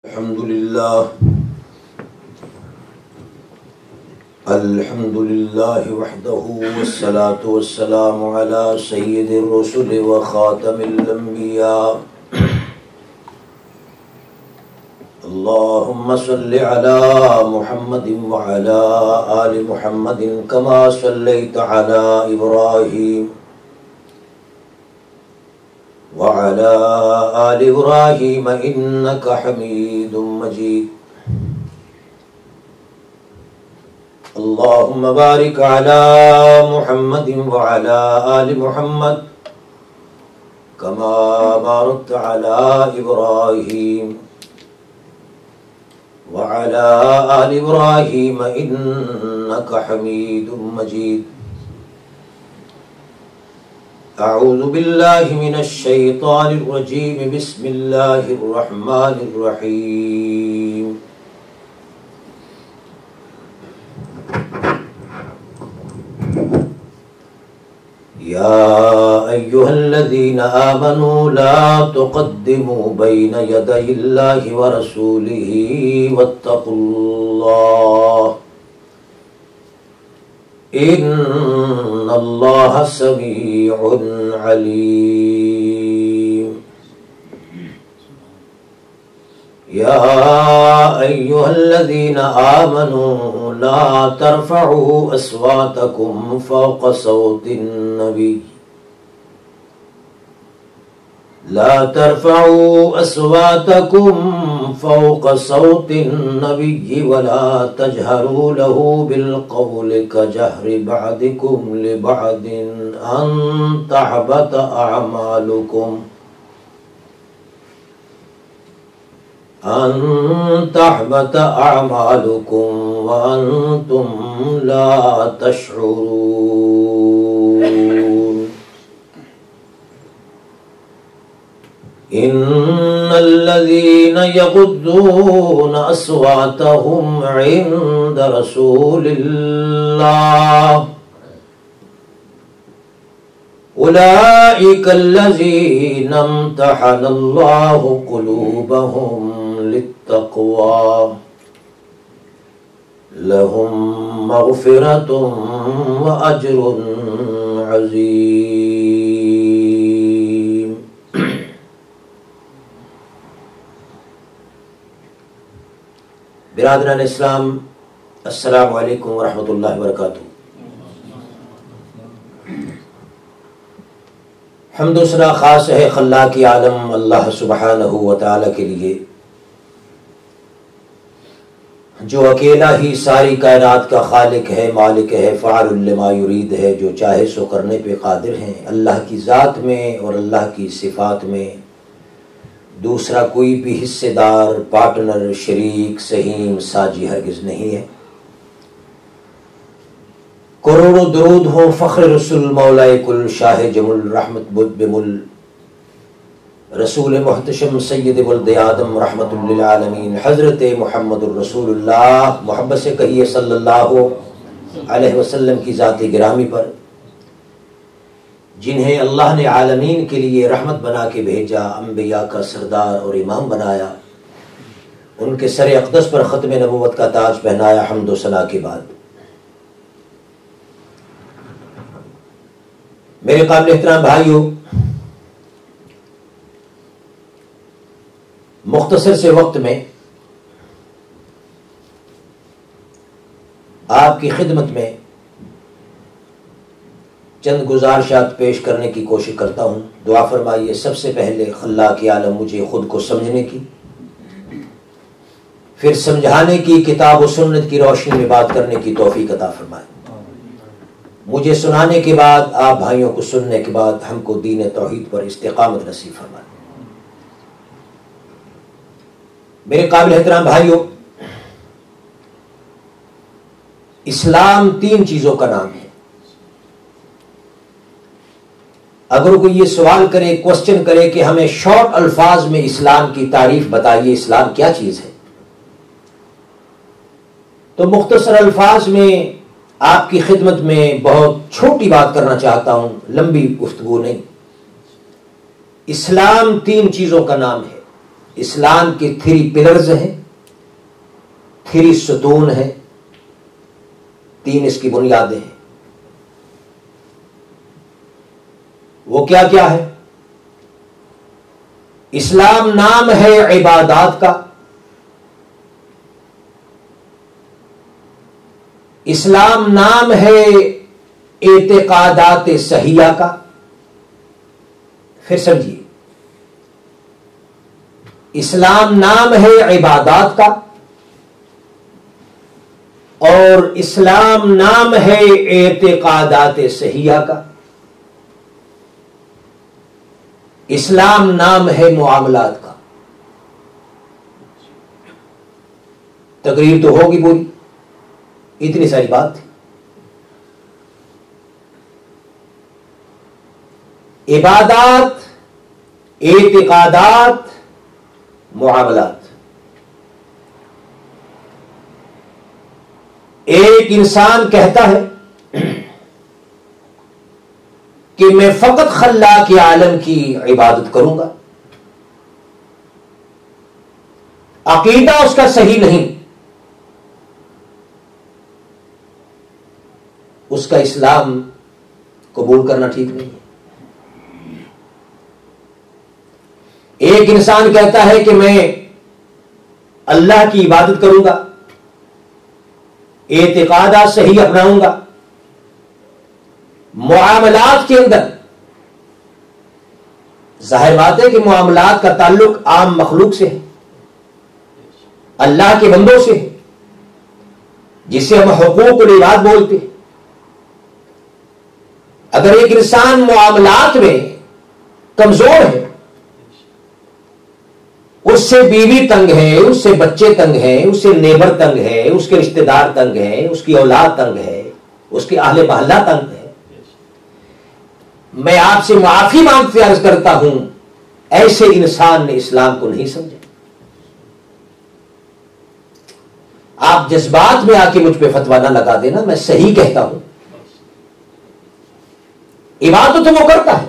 الحمد لله وحده والصلاة والسلام على سيد الرسل وخاتم الأنبياء اللهم صل على محمد وعلى آل محمد كما صليت على إبراهيم وعلى آل إبراهيم إنك حميد مجيد اللهم بارك على محمد وعلى آل محمد كما باركت على إبراهيم وعلى آل إبراهيم إنك حميد مجيد أعوذ بالله من الشيطان الرجيم بسم الله الرحمن الرحيم يا أيها الذين آمنوا لا تقدموا بين يدي الله ورسوله واتقوا الله إن الله سميع عليم يا أيها الذين آمنوا لا ترفعوا أصواتكم فوق صوت النبي لا ترفعوا أصواتكم فوق صوت النبي ولا تجهروا له بالقول كجهر بعضكم لبعض أن تحبط أعمالكم وأنتم لا تشعرون إن الذين يغضون أصواتهم عند رسول الله أولئك الذين امتحن الله قلوبهم للتقوى لهم مغفرة وأجر عظيم برادران اسلام، السلام علیکم ورحمۃ اللہ وبرکاتہ۔ حمد و ثنا خاص ہے خلاق عالم اللہ سبحانہ و تعالی کے لیے، جو اکیلا ہی ساری کائنات کا خالق ہے، مالک ہے، فعال لما یرید ہے، جو چاہے سو کرنے پہ قادر ہیں۔ اللہ کی ذات میں اور اللہ کی صفات میں دوسرا کوئی بھی حصے دار، پارٹنر، شریک، سہیم، ساجی ہرگز نہیں ہے۔ کروڑوں درود ہو فخر رسول مولائے کل، شاہ جمل، رحمت بمل، رسول محتشم، سید ولد آدم، رحمت للعالمین، حضرت محمد الرسول اللہ۔ محبت سے کہیے صلی اللہ علیہ وسلم کی ذات گرامی پر، جنہیں اللہ نے عالمین کے لیے رحمت بنا کے بھیجا، انبیاء کا سردار اور امام بنایا، ان کے سر اقدس پر ختم نبوت کا تاج پہنایا۔ حمد و ثنا کے بعد میرے قابل احترام بھائیوں، مختصر سے وقت میں آپ کی خدمت میں چند گزارشات پیش کرنے کی کوشش کرتا ہوں۔ دعا فرمائیے سب سے پہلے خلاق عالم مجھے خود کو سمجھنے کی، پھر سمجھانے کی، کتاب و سنت کی روشنی میں بات کرنے کی توفیق عطا فرمائے۔ مجھے سنانے کے بعد، آپ بھائیوں کو سننے کے بعد، ہم کو دین توحید پر استقامت نصیب فرمائے۔ میرے قابل احترام بھائیوں، اسلام 3 چیزوں کا نام ہے۔ اگر کوئی یہ سوال کرے، کوسچن کرے کہ ہمیں شارٹ الفاظ میں اسلام کی تعریف بتائیے، اسلام کیا چیز ہے، تو مختصر الفاظ میں آپ کی خدمت میں بہت چھوٹی بات کرنا چاہتا ہوں، لمبی گفتگو نہیں۔ اسلام 3 چیزوں کا نام ہے۔ اسلام کی 3 پلرز ہیں، 3 ستون ہیں، 3 اس کی بنیادیں ہیں۔ وہ کیا کیا ہے؟ اسلام نام ہے عبادات کا، اسلام نام ہے اعتقادات صحیحہ کا۔ پھر سمجھیے، اسلام نام ہے عبادات کا، اور اسلام نام ہے اعتقادات صحیحہ کا، اسلام نام ہے معاملات کا۔ تقریر تو ہوگی پوری، اتنی ساری بات تھی۔ عبادات، اعتقادات، معاملات۔ ایک انسان کہتا ہے کہ میں فقط خلاق عالم کی عبادت کروں گا، عقیدہ اس کا صحیح نہیں، اس کا اسلام قبول کرنا ٹھیک نہیں ہے۔ ایک انسان کہتا ہے کہ میں اللہ کی عبادت کروں گا، اعتقادات صحیح اپناؤں گا، معاملات کے اندر ظاہر بات ہے کہ معاملات کا تعلق عام مخلوق سے ہے، اللہ کے بندوں سے ہے، جسے ہم حقوق العباد بولتے ہیں۔ اگر ایک انسان معاملات میں کمزور ہے، اس سے بیوی تنگ ہے، اس سے بچے تنگ ہیں، اس سے نیبر تنگ ہے، اس کے رشتہ دار تنگ ہیں، اس کی اولاد تنگ ہے، اس کے اہل محلہ تنگ ہے، میں آپ سے معافی مانگتے عرض کرتا ہوں، ایسے انسان نے اسلام کو نہیں سمجھا۔ آپ جذبات میں آ کے مجھ پہ فتویٰ نہ لگا دینا، میں صحیح کہتا ہوں۔ عبادت تو وہ کرتا ہے،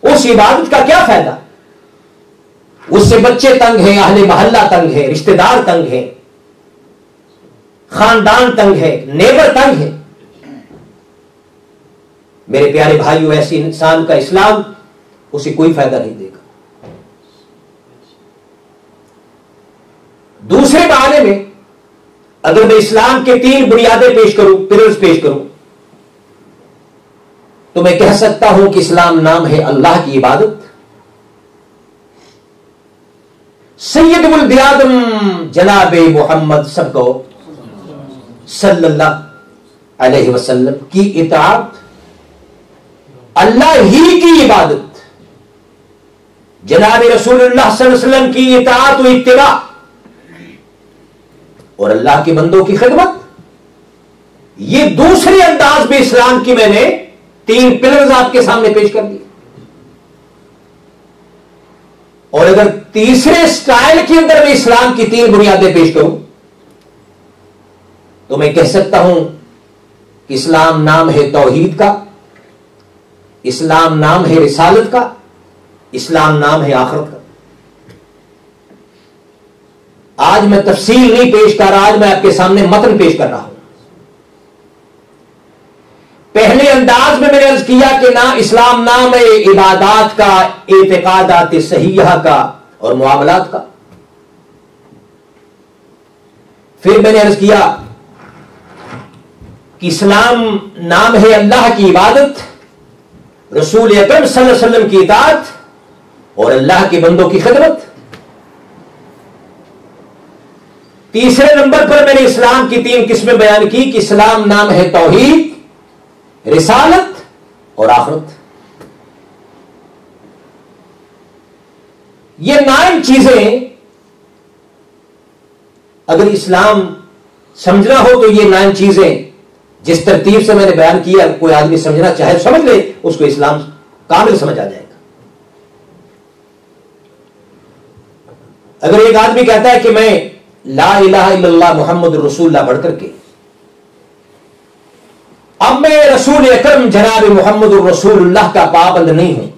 اس عبادت کا کیا فائدہ؟ اس سے بچے تنگ ہیں، اہل محلہ تنگ ہے، رشتہ دار تنگ ہے، خاندان تنگ ہے، نیبر تنگ ہے۔ میرے پیارے بھائیو، ایسے انسان کا اسلام اسے کوئی فائدہ نہیں دے گا۔ دوسرے بہانے میں اگر میں اسلام کے 3 بنیادیں پیش کروں، پلرز پیش کروں، تو میں کہہ سکتا ہوں کہ اسلام نام ہے اللہ کی عبادت، سید ولد آدم جناب محمد سب کو صلی اللہ علیہ وسلم کی اطاعت، اللہ ہی کی عبادت، جناب رسول اللہ صلی اللہ علیہ وسلم کی اطاعت و اتباع، اور اللہ کے بندوں کی خدمت۔ یہ دوسرے انداز میں اسلام کی میں نے 3 پلرز آپ کے سامنے پیش کر دیے۔ اور اگر تیسرے سٹائل کے اندر میں اسلام کی 3 بنیادیں پیش کروں، تو میں کہہ سکتا ہوں کہ اسلام نام ہے توحید کا، اسلام نام ہے رسالت کا، اسلام نام ہے آخرت کا۔ آج میں تفصیل نہیں پیش کر رہا، آج میں آپ کے سامنے متن پیش کر رہا ہوں۔ پہلے انداز میں نے عرض کیا کہ اسلام نام ہے عبادات کا، اعتقادات صحیحہ کا، اور معاملات کا۔ پھر میں نے عرض کیا کہ اسلام نام ہے اللہ کی عبادت، رسول اکرم صلی اللہ علیہ وسلم کی اطاعت، اور اللہ کے بندوں کی خدمت۔ تیسرے نمبر پر میں نے اسلام کی 3 قسمیں بیان کی کہ اسلام نام ہے توحید، رسالت اور آخرت۔ یہ 9 چیزیں اگر اسلام سمجھنا ہو تو یہ 9 چیزیں جس ترتیب سے میں نے بیان کیا، کوئی آدمی سمجھنا چاہے سمجھ لے، اس کو اسلام کامل سمجھ آ جائے گا۔ اگر ایک آدمی کہتا ہے کہ میں لا الہ الا اللہ محمد رسول اللہ پڑھ کر کے اب میں رسول اکرم جناب محمد الرسول اللہ کا پابند نہیں ہوں،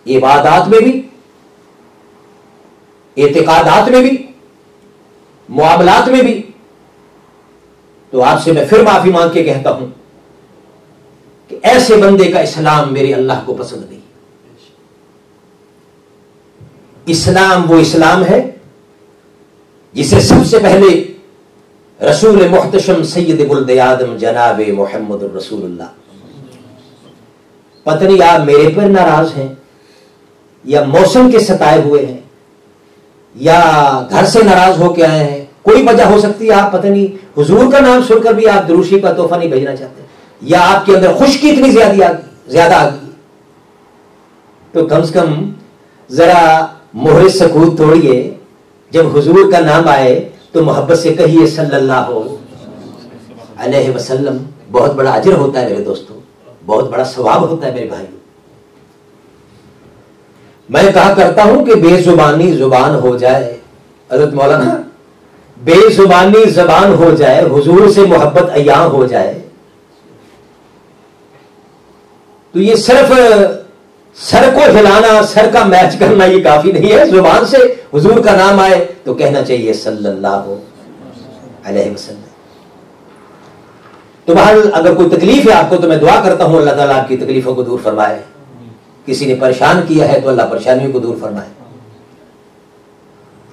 عبادات میں بھی، اعتقادات میں بھی، معاملات میں بھی، تو آپ سے میں پھر معافی مانگ کے کہتا ہوں کہ ایسے بندے کا اسلام میرے اللہ کو پسند نہیں۔ اسلام وہ اسلام ہے جسے سب سے پہلے رسول محتشم سید ولد آدم جناب محمد الرسول اللہ، پتہ نہیں آپ میرے پر ناراض ہیں یا موسم کے ستائے ہوئے ہیں یا گھر سے ناراض ہو کے آئے ہیں، کوئی وجہ ہو سکتی ہے، آپ پتہ نہیں حضور کا نام سن کر بھی آپ دروشی کا تحفہ نہیں بھیجنا چاہتے، یا آپ کے اندر خشکی اتنی زیادہ آ گئی، تو کم سے کم ذرا مہر سکوت توڑیے، جب حضور کا نام آئے تو محبت سے کہیے صلی اللہ علیہ وسلم۔ بہت بڑا اجر ہوتا ہے میرے دوستوں، بہت بڑا ثواب ہوتا ہے میرے بھائیوں۔ میں کہا کرتا ہوں کہ بے زبانی زبان ہو جائے، حضرت مولانا، بے زبانی زبان ہو جائے، حضور سے محبت عیاں ہو جائے، تو یہ صرف سر کو ہلانا، سر کا میچ کرنا یہ کافی نہیں ہے، زبان سے حضور کا نام آئے تو کہنا چاہیے صلی اللہ علیہ وسلم۔ تو بہرحال اگر کوئی تکلیف ہے آپ کو تو میں دعا کرتا ہوں اللہ تعالیٰ آپ کی تکلیفوں کو دور فرمائے، کسی نے پریشان کیا ہے تو اللہ پریشانیوں کو دور فرمائے۔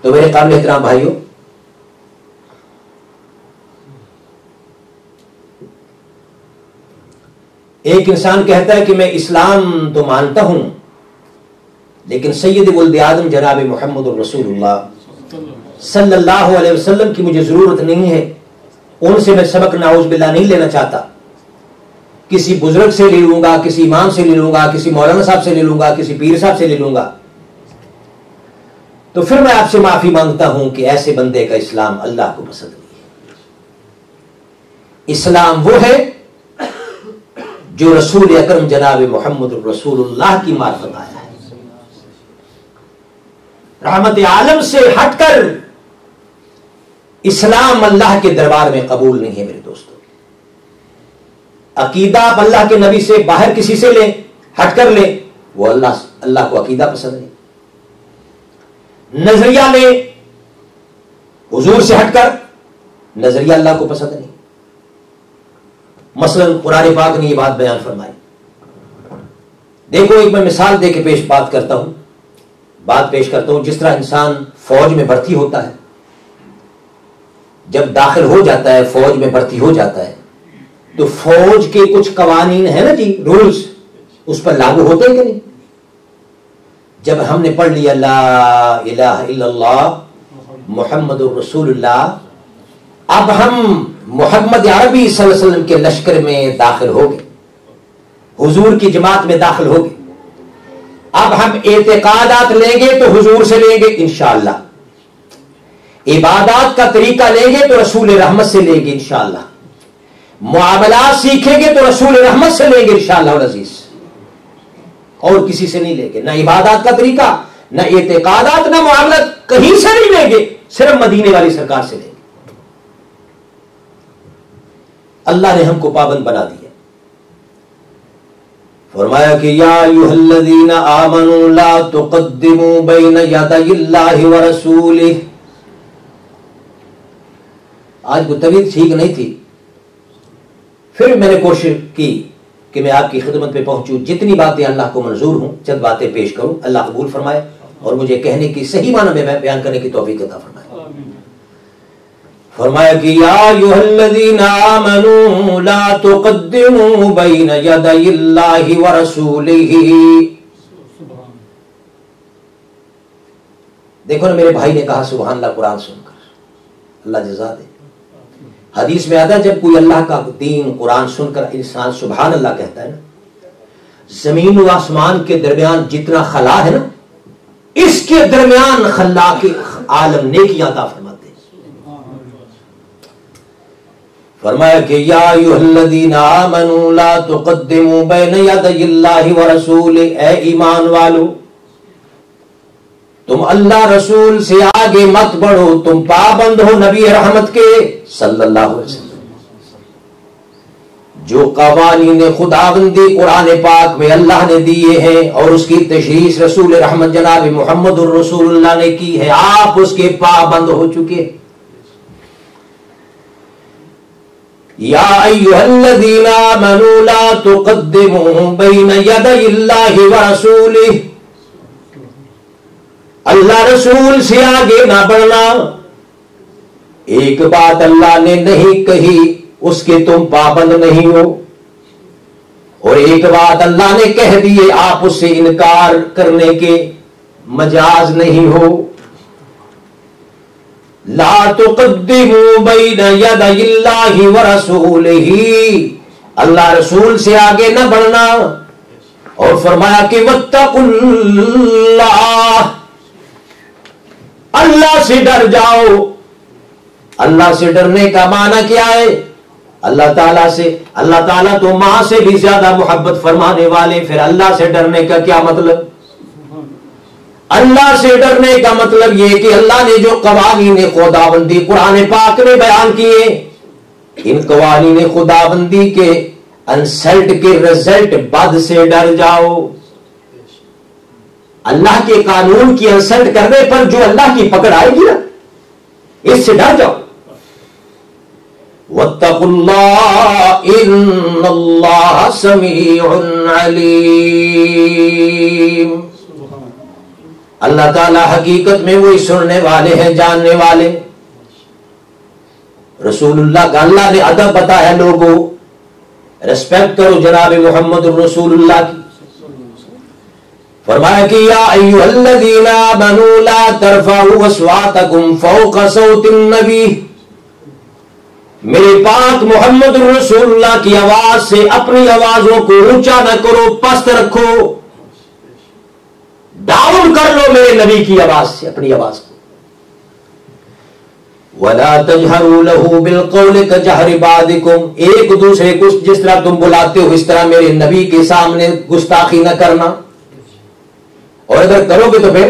تو میرے قابل احترام بھائیوں، ایک انسان کہتا ہے کہ میں اسلام تو مانتا ہوں لیکن سید ولد آدم جناب محمد الرسول اللہ صلی اللہ علیہ وسلم کی مجھے ضرورت نہیں ہے، ان سے میں سبق نعوذ باللہ نہیں لینا چاہتا، کسی بزرگ سے لے لوں گا، کسی امام سے لے لوں گا، کسی مولانا صاحب سے لے لوں گا، کسی پیر صاحب سے لے لوں گا، تو پھر میں آپ سے معافی مانگتا ہوں کہ ایسے بندے کا اسلام اللہ کو پسند نہیں ہے۔ اسلام وہ ہے جو رسول اکرم جناب محمد الرسول اللہ کی معرفت آیا ہے، رحمت عالم سے ہٹ کر اسلام اللہ کے دربار میں قبول نہیں ہے میرے دوستو۔ عقیدہ آپ اللہ کے نبی سے باہر کسی سے لیں، ہٹ کر لیں، وہ اللہ کو عقیدہ پسند نہیں۔ نظریہ لیں حضور سے ہٹ کر، نظریہ اللہ کو پسند نہیں۔ مثلا قرآن پاک نے یہ بات بیان فرمائی، دیکھو ایک میں مثال دے کے بات پیش کرتا ہوں، جس طرح انسان فوج میں بھرتی ہوتا ہے، جب داخل ہو جاتا ہے، فوج میں بھرتی ہو جاتا ہے، تو فوج کے کچھ قوانین ہیں نا جی، رولز، اس پر لاگو ہوتے ہیں کہ نہیں؟ جب ہم نے پڑھ لیا لا الہ الا اللہ محمد الرسول اللہ، اب ہم محمد عربی صلی اللہ علیہ وسلم کے لشکر میں داخل ہو گئے، حضور کی جماعت میں داخل ہو گئے، اب ہم اعتقادات لیں گے تو حضور سے لیں گے انشاءاللہ، عبادات کا طریقہ لیں گے تو رسول رحمت سے لیں گے انشاءاللہ، معاملات سیکھیں گے تو رسول رحمت سے لیں گے انشاءاللہ العزیز، اور کسی سے نہیں لیں گے، نہ عبادات کا طریقہ، نہ اعتقادات، نہ معاملات کہیں سے نہیں لیں گے، صرف مدینے والی سرکار سے لیں گے۔ اللہ نے ہم کو پابند بنا دیا، فرمایا کہ یا ایھا الذین آمنوا لا تقدموا بین یدی اللہ ورسولہ۔ آج کو طبیعت ٹھیک نہیں تھی، پھر میں نے کوشش کی کہ میں آپ کی خدمت پہ پہنچوں، جتنی باتیں اللہ کو منظور ہوں چند باتیں پیش کروں، اللہ قبول فرمائے اور مجھے کہنے کی صحیح معنی میں بیان کرنے کی توفیق عطا فرمائے۔ فرمایا کہ یا ایھا الذین آمنوا لا تقدموا بین یدی اللہ ورسولہ۔ دیکھو نا میرے بھائی نے کہا سبحان اللہ قرآن سن کر، اللہ جزا دے۔ حدیث میں آتا ہے جب کوئی اللہ کا دین قرآن سن کر انسان سبحان اللہ کہتا ہے نا، زمین و آسمان کے درمیان جتنا خلا ہے نا، اس کے درمیان خلاق عالم نیکیاں عطا فرماتے ہیں۔ فرمایا کہ یا ایھا الذین آمنوا لا تقدموا بین یدی اللہ ورسولہ، اے ایمان والو تم اللہ رسول سے آگے مت بڑھو، تم پابند ہو نبی رحمت کے صلی اللہ علیہ وسلم۔ جو قوانین خداوندی قرآن پاک میں اللہ نے دیے ہیں اور اس کی تشریح رسول رحمت جناب محمد الرسول اللہ نے کی ہے، آپ اس کے پابند ہو چکے۔ یا ایھا الذین آمنوا لا تقدموا بین یدی اللہ ورسولہ، اللہ رسول سے آگے نہ بڑھنا۔ ایک بات اللہ نے نہیں کہی اس کے تم پابند نہیں ہو، اور ایک بات اللہ نے کہہ دیے آپ اس سے انکار کرنے کے مجاز نہیں ہو۔ لا تقدموا بین یدی اللہ ورسولہ، اللہ رسول سے آگے نہ بڑھنا، اور فرمایا کہ واتقوا اللہ، اللہ سے ڈر جاؤ۔ اللہ سے ڈرنے کا معنی کیا ہے؟ اللہ تعالیٰ سے، اللہ تعالیٰ تو ماں سے بھی زیادہ محبت فرمانے والے، پھر اللہ سے ڈرنے کا کیا مطلب؟ اللہ سے ڈرنے کا مطلب یہ کہ اللہ نے جو قوانین خداوندی قرآن پاک میں بیان کیے، ان قوانین خداوندی کے انسلٹ کے رزلٹ بد سے ڈر جاؤ۔ اللہ کے قانون کی انسلٹ کرنے پر جو اللہ کی پکڑ آئے گی نا، اس سے ڈر جاؤ۔ واتقوا اللہ ان اللہ سمیع علیم، اللہ تعالی حقیقت میں وہی سننے والے ہیں، جاننے والے۔ رسول اللہ کا اللہ نے ادب بتایا، لوگوں ریسپیکٹ کرو جناب محمد الرسول اللہ کی۔ فرمایا کہ یا ایھا الذین آمنوا لا ترفعوا اصواتکم فوق صوت النبی، میرے پاک محمد الرسول اللہ کی آواز سے اپنی آوازوں کو اونچا نہ کرو، پست رکھو، ڈاؤن کر لو میرے نبی کی آواز سے اپنی آواز کو۔ وَلَا تَجْهَرُوا لَهُ بِالْقَوْلِ كَجَهْرِ بَعْضِكُمْ، ایک دوسرے کو جس طرح تم بلاتے ہو اس طرح میرے نبی کے سامنے گستاخی نہ کرنا، اور اگر کرو گے تو پھر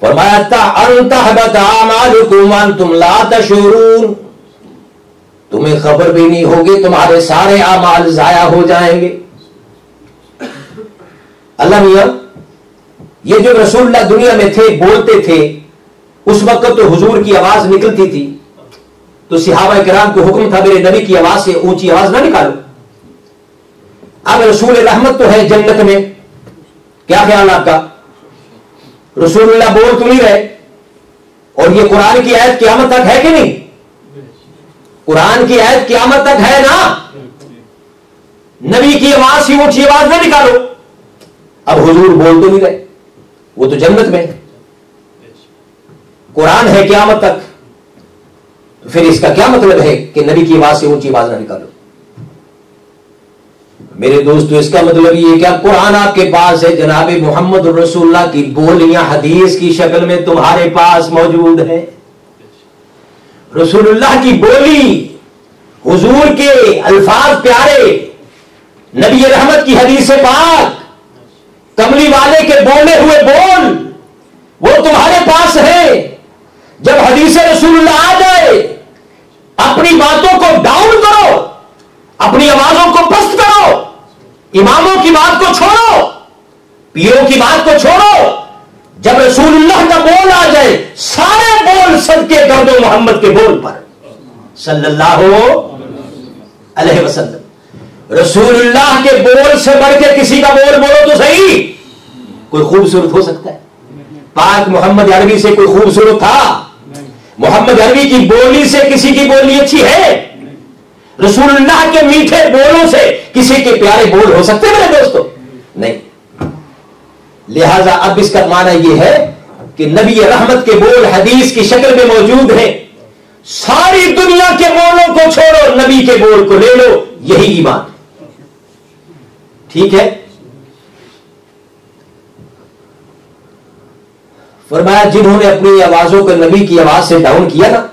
فرمایا أَن تَحْبَطَ أَعْمَالُكُمْ وَأَنْتُمْ لَا تَشْعُرُونَ، تمہیں خبر بھی نہیں ہوگی، تمہارے سارے اعمال ضائع ہو جائیں گے۔ اللہ میاں یہ جو رسول اللہ دنیا میں تھے، بولتے تھے، اس وقت تو حضور کی آواز نکلتی تھی، تو صحابہ کرام کو حکم تھا میرے نبی کی آواز سے اونچی آواز نہ نکالو۔ اب رسول رحمت تو ہے جنت میں، کیا خیال آپ کا؟ رسول اللہ بول تو نہیں رہے، اور یہ قرآن کی آیت قیامت تک ہے کہ نہیں؟ قرآن کی آیت قیامت تک ہے نا، نبی کی آواز سے اونچی آواز نہ نکالو۔ اب حضور بول تو نہیں رہے، وہ تو جنت میں، قرآن ہے قیامت تک، تو پھر اس کا کیا مطلب ہے کہ نبی کی آواز سے اونچی آواز نہ نکالو؟ میرے دوستو اس کا مطلب یہ کہ قرآن آپ کے پاس ہے، جناب محمد الرسول اللہ کی بولیاں حدیث کی شکل میں تمہارے پاس موجود ہے۔ رسول اللہ کی بولی، حضور کے الفاظ پیارے، نبی رحمت کی حدیث پاک، کملی والے کے بولے ہوئے بول، وہ تمہارے پاس ہے۔ جب حدیث رسول اللہ آ جائے، اپنی باتوں کو ڈاؤن کرو، اپنی آوازوں کو پست کرو، اماموں کی بات کو چھوڑو، پیروں کی بات کو چھوڑو۔ جب رسول اللہ کا بول آ جائے، سارے بول صدقے کر دو محمد کے بول پر صلی اللہ علیہ وسلم۔ رسول اللہ کے بول سے بڑھ کے کسی کا بول بولو تو صحیح، کوئی خوبصورت ہو سکتا ہے؟ پاک محمد عربی سے کوئی خوبصورت تھا؟ محمد عربی کی بولی سے کسی کی بولی اچھی ہے؟ رسول اللہ کے میٹھے بولوں سے کسی کے پیارے بول ہو سکتے میرے دوستو؟ نہیں۔ لہذا اب اس کا معنی یہ ہے کہ نبی رحمت کے بول حدیث کی شکل میں موجود ہیں، ساری دنیا کے بولوں کو چھوڑو، نبی کے بول کو لے لو، یہی ایمان۔ ٹھیک ہے؟ فرمایا جنہوں نے اپنی آوازوں کو نبی کی آواز سے ڈاؤن کیا نا،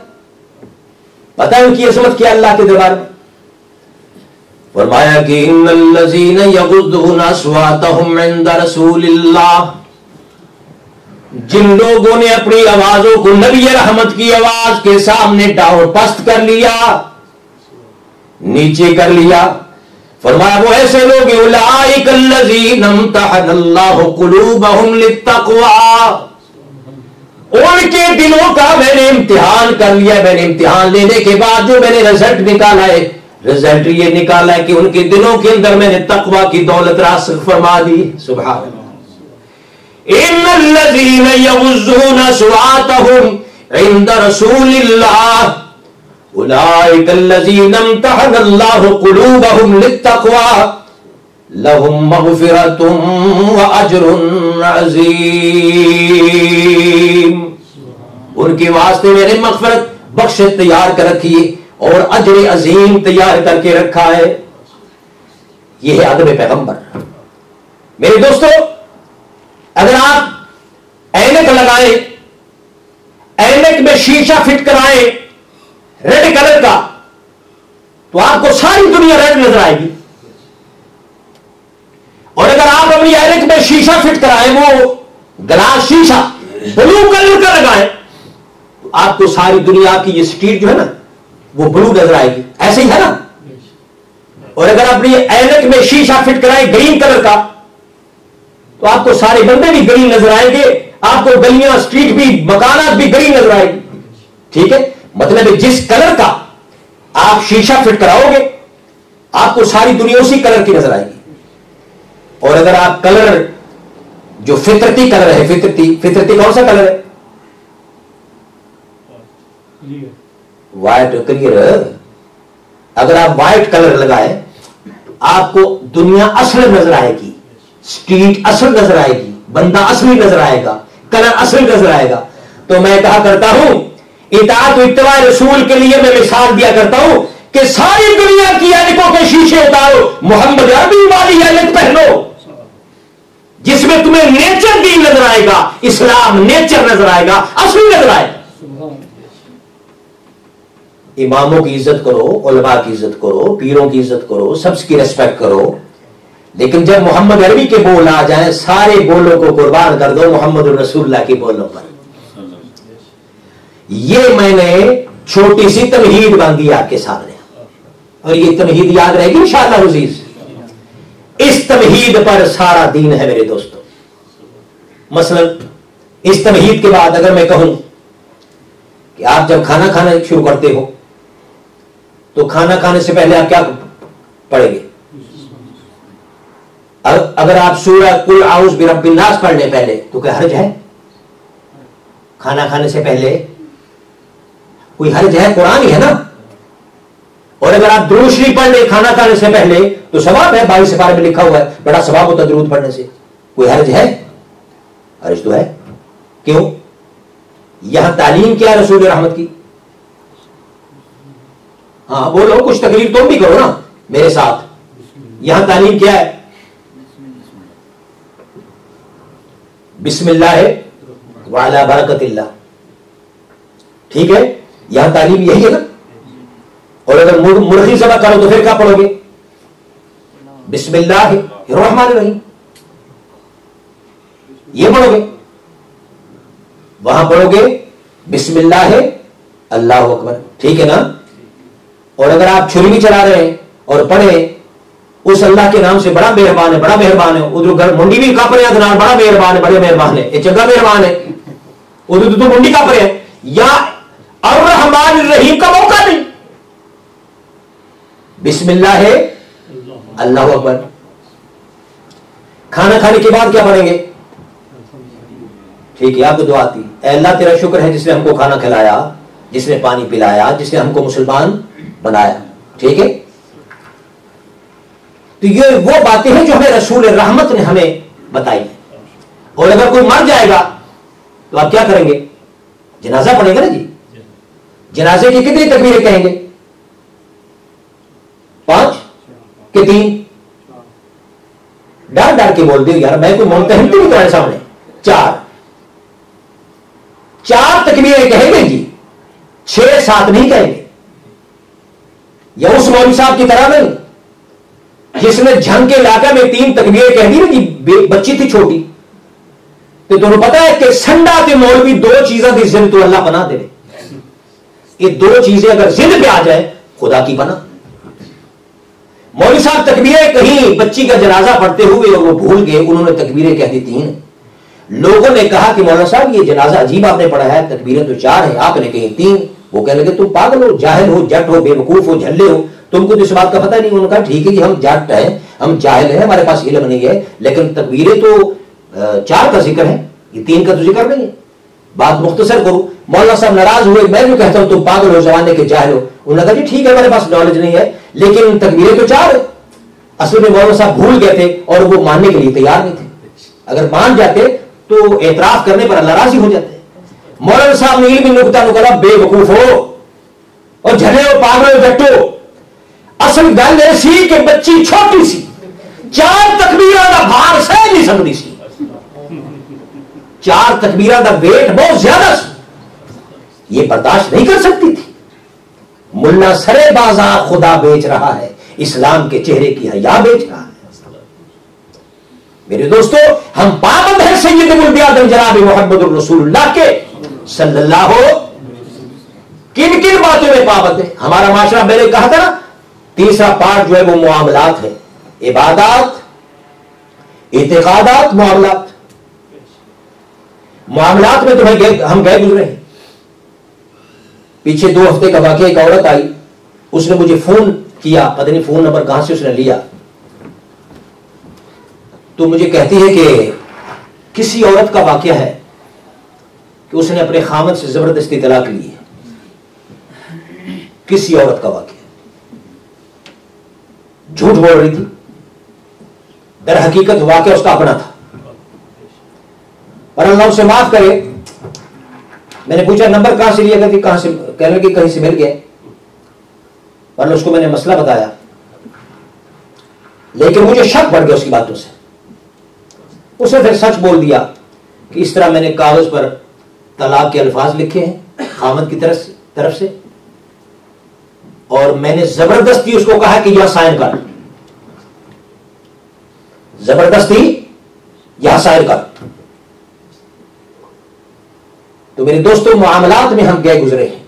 پتہ ہے ان کی عظمت کیا اللہ کے دربار میں؟ فرمایا کہ ان الذین یغضون اصواتهم عند رسول اللہ، جن لوگوں نے اپنی آوازوں کو نبی رحمت کی آواز کے سامنے ڈاؤن پست کر لیا، نیچے کر لیا. فرمایا وہ ایسے لوگ اولئک الذین امتحن اللہ قلوبہم للتقوی، ان کے دلوں کا میں نے امتحان کر لیا. میں نے امتحان لینے کے بعد جو میں نے رزلٹ نکالا ہے، رزلٹ یہ نکالا ہے کہ ان کے دلوں کے اندر میں نے تقوی کی دولت راسخ فرما دی. سبحان اللہ. ان الذین یغضون اصواتهم عند رسول اللہ اولئک الذین امتحن اللہ قلوبہم للتقوی لہم مغفرۃ واجر عظیم. ان کے واسطے میں نے مغفرت بخشش تیار کر رکھی ہے اور اجر عظیم تیار کر کے رکھا ہے. یہ ہے ادب پیغمبر. میرے دوستو، اگر آپ اینک لگائیں، اینک میں شیشہ فٹ کرائیں ریڈ کلر کا، تو آپ کو ساری دنیا ریڈ نظر آئے گی. اور اگر آپ اپنی اینک میں شیشہ فٹ کرائیں، وہ گلاس شیشہ بلو کلر کا لگائیں، تو آپ کو ساری دنیا کی یہ اسٹریٹ جو ہے نا وہ بلو نظر آئے گی. ایسے ہی ہے نا. اور اگر اپنی اینک میں شیشہ فٹ کرائیں گرین کلر کا، تو آپ کو سارے بندے بھی گرین نظر آئیں گے، آپ کو گلیاں اسٹریٹ بھی مکانات بھی گرین نظر آئے گی. ٹھیک ہے، مطلب ہے جس کلر کا آپ شیشہ فٹ کراؤ گے آپ کو ساری دنیا اسی کلر کی نظر آئے گی. اور اگر آپ کلر جو فطرتی کلر ہے، فطرتی کون سا کلر ہے؟ White clear. اگر آپ وائٹ کلر لگائے آپ کو دنیا اصل نظر آئے گی، اسٹریٹ اصل نظر آئے گی، بندہ اصلی نظر آئے گا، کلر اصل نظر آئے گا. تو میں کہا کرتا ہوں اطاعت و اتباع رسول کے لیے میں مثال دیا کرتا ہوں کہ ساری دنیا کی اینکوں کے شیشے اتارو، محمد عربی والی اینک پہنو جس میں تمہیں نیچر بھی نظر آئے گا، اسلام نیچر نظر آئے گا، اصلی نظر آئے گا. اماموں کی عزت کرو، علماء کی عزت کرو، پیروں کی عزت کرو، سب کی ریسپیکٹ کرو، لیکن جب محمد عربی کے بول آ جائیں سارے بولوں کو قربان کر دو محمد رسول اللہ کے بولوں پر. یہ میں نے چھوٹی سی تمہید باندھی آپ کے سامنے، اور یہ تمہید یاد رہے گی انشاءاللہ عزیز. اس تمہید پر سارا دین ہے میرے دوستو. مثلا اس تمہید کے بعد اگر میں کہوں کہ آپ جب کھانا کھانا شروع کرتے ہو تو کھانا کھانے سے پہلے آپ کیا پڑھیں گے؟ اگر آپ سورہ قل اعوذ برب الناس پڑھ لیں پہلے تو کیا حرج ہے؟ کھانا کھانے سے پہلے کوئی حرج ہے؟ قرآن ہی ہے نا. اور اگر آپ درود شریف پڑھ لیں کھانا کھانے سے پہلے تو ثواب ہے، 22 سپارے میں لکھا ہوا ہے، بڑا ثواب ہوتا ہے درود پڑھنے سے. کوئی حرج ہے؟ حرج تو ہے. کیوں؟ یہاں تعلیم کیا رسول رحمت کی؟ ہاں بولو، کچھ تقریر تم بھی کرو نا میرے ساتھ. یہاں تعلیم کیا ہے؟ بسم اللہ وعلی برکت اللہ. ٹھیک ہے، یہاں تعلیم یہی ہے نا. اور اگر مرغی ذبح کرو تو پھر کیا پڑھو گے؟ بسم اللہ الرحمن الرحیم، یہ پڑھو گے. وہاں پڑھو گے بسم اللہ اللہ اکبر. ٹھیک ہے نا. اور اگر آپ چھری بھی چلا رہے ہیں اور پڑھیں اس اللہ کے نام سے بڑا مہربان ہے، بڑا مہربان ہے، ادھر گھر منڈی بھی کاپ رہے ہیں، بڑا مہربان ہے، بڑے مہربان ہے، یہ چنگا مہربان ہے، ادھر تو منڈی کاپ رہے ہیں. یا الرحمن الرحیم کا موقع نہیں. بسم اللہ ہے اللہ اکبر. کھانا کھانے کے بعد کیا پڑھیں گے؟ ٹھیک ہے، آپ کو دعا آتی، اے اللہ تیرا شکر ہے جس نے ہم کو کھانا کھلایا، جس نے پانی پلایا، جس نے ہم کو مسلمان بنایا. ٹھیک ہے. تو یہ وہ باتیں ہیں جو ہمیں رسول رحمت نے ہمیں بتائی. اور اگر کوئی مر جائے گا تو آپ کیا کریں گے؟ جنازہ پڑھیں گے نا جی. جنازے کی کتنی تکبیریں کہیں گے؟ 5 کہ 3؟ ڈر ڈر کے بول دے یار، میں کوئی ممتحن تو نہیں تمہارے سامنے. 4 تکبیریں کہیں گے جی، 6-7 نہیں کہیں گے. یا اس مولوی صاحب کی طرح نہیں جس نے جھنگ کے علاقہ میں 3 تکبیریں کہہ دی نا جی، بچی تھی چھوٹی. تو تمہیں پتا ہے کہ سنڈا کے مولوی 2 چیزیں دی زند تو اللہ پناہ دے. یہ 2 چیزیں اگر زند پہ آ جائے خدا کی پناہ. مولوی صاحب تکبیریں کہیں بچی کا جنازہ پڑھتے ہوئے اور وہ بھول گئے, انہوں نے تکبیریں کہہ دی 3. لوگوں نے کہا کہ مولانا صاحب یہ جنازہ عجیب آپ نے پڑھا ہے, تکبیریں تو 4 ہیں, آپ نے کہیں 3. وہ کہنے لگے تم پاگل ہو, جاہل ہو, جٹ ہو, بے وقوف ہو, جھلے ہو, تم کو تو اس بات کا پتہ نہیں. انہوں نے کہا ٹھیک ہے کہ ہم جٹ ہیں, ہم جاہل ہیں, ہمارے پاس علم نہیں ہے, لیکن تکبیریں تو 4 کا ذکر ہے, یہ 3 کا تو ذکر نہیں ہے. بات مختصر کروں, مولانا صاحب ناراض ہوئے, میں جو کہتا ہوں تم پاگل ہو, زمانے کے جاہل ہو. انہوں نے کہا جی ٹھیک ہے ہمارے پاس نالج نہیں ہے, لیکن تکبیریں تو 4 ہے. اصل میں مولانا صاحب بھول گئے تھے اور وہ ماننے کے لیے تیار نہیں تھے. اگر مان جاتے تو اعتراف کرنے پر اللہ راضی ہو جاتے. مولانا صاحب نے علمی نقطہ نکلا, بے وقوف ہو اور جھلے ہو, پاگل ہو, جٹو. اصل گل ایسی کہ بچی چھوٹی سی 4 تکبیراں دا بھار سہ نہیں سکتی سی, 4 تکبیراں دا ویٹ بہت زیادہ سی, یہ برداشت نہیں کر سکتی تھی. ملا سرے بازار خدا بیچ رہا ہے, اسلام کے چہرے کی حیا بیچ رہا ہے. میرے دوستو, ہم پابند ہیں سید الانبیاء جناب محمد الرسول اللہ کے صلی اللہ ہو. کن کن باتوں میں پابند ہے ہمارا معاشرہ؟ میں نے کہا تھا نا, تیسرا پارٹ جو ہے وہ معاملات ہے, عبادات, اعتقادات, معاملات. معاملات میں تو ہم گئے گزرے ہیں. پیچھے 2 ہفتے کا واقعہ, ایک عورت آئی, اس نے مجھے فون کیا, پتہ نہیں فون نمبر کہاں سے اس نے لیا, تو مجھے کہتی ہے کہ کسی عورت کا واقعہ ہے کہ اس نے اپنے خامد سے زبردستی طلاق لی ہے. کسی عورت کا واقعہ, جھوٹ بول رہی تھی, در حقیقت واقعہ اس کا اپنا تھا. اور اللہ اسے معاف کرے, میں نے پوچھا نمبر کہاں سے لیا کرتی, کہاں سے, کہنے لگی کہیں سے مل گیا. اور اس کو میں نے مسئلہ بتایا, لیکن مجھے شک پڑ گیا اس کی باتوں سے. اسے پھر سچ بول دیا کہ اس طرح میں نے کاغذ پر طلاق کے الفاظ لکھے ہیں خامد کی طرف سے, اور میں نے زبردستی اس کو کہا کہ یہاں سائن کر, زبردستی یہاں سائن کر. تو میرے دوستوں, معاملات میں ہم گئے گزرے ہیں.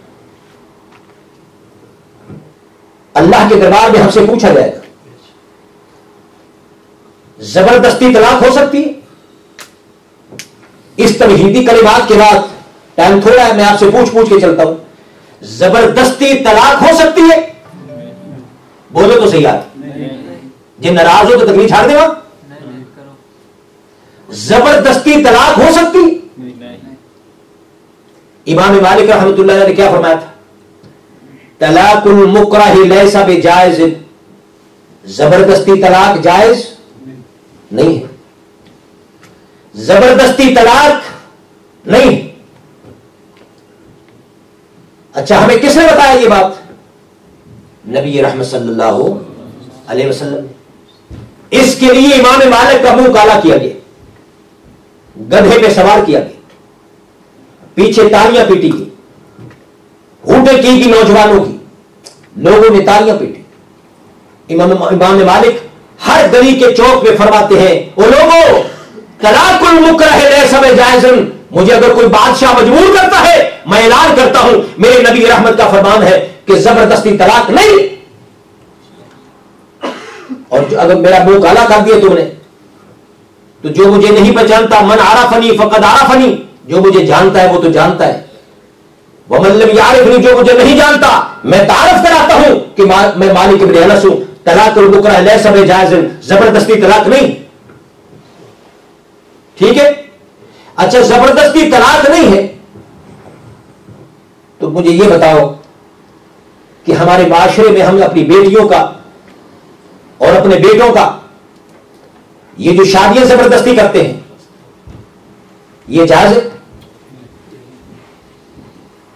اللہ کے دربار میں ہم سے پوچھا جائے گا, زبردستی طلاق ہو سکتی ہے؟ اس تمہیدی کلمات کے بعد, ٹائم تھوڑا ہے, میں آپ سے پوچھ کے چلتا ہوں, زبردستی طلاق ہو سکتی ہے؟ بولو تو صحیح آج, جن ناراض ہو تو تکلیف چھاڑ دے. وہاں زبردستی طلاق ہو سکتی؟ امام مالک رحمۃ اللہ علیہ نے کیا فرمایا تھا؟ طلاق المکرہ لیس بجائز, زبردستی طلاق جائز نہیں ہے, زبردستی طلاق نہیں. اچھا, ہمیں کس نے بتایا یہ بات؟ نبی رحمت صلی اللہ علیہ وسلم. اس کے لیے امام مالک کا منہ کالا کیا گیا, گدھے پہ سوار کیا گیا, پیچھے تالیاں پیٹی گئی, ہونٹیں کی نوجوانوں کی, لوگوں نے تالیاں پیٹی. امام مالک ہر گلی کے چوک پہ فرماتے ہیں, وہ لوگوں طلاق المکرہ لیس بجائز, مجھے اگر کوئی بادشاہ مجبور کرتا ہے میں اعلان کرتا ہوں میرے نبی رحمت کا فرمان ہے کہ زبردستی طلاق نہیں. اور اگر میرا منہ کالا کر دیا تم نے, تو جو مجھے نہیں پہچانتا, من عرفنی فقد عرفنی, جو مجھے جانتا ہے وہ تو جانتا ہے, ومن لم یعرفنی, جو مجھے نہیں جانتا میں تعارف کراتا ہوں کہ میں مالک بن انس ہوں. طلاق المکرہ لیس بجائز, زبردستی طلاق نہیں. ٹھیک ہے, اچھا زبردستی طلاق نہیں ہے تو مجھے یہ بتاؤ کہ ہمارے معاشرے میں ہم اپنی بیٹیوں کا اور اپنے بیٹوں کا یہ جو شادیاں زبردستی کرتے ہیں, یہ جائز ہے؟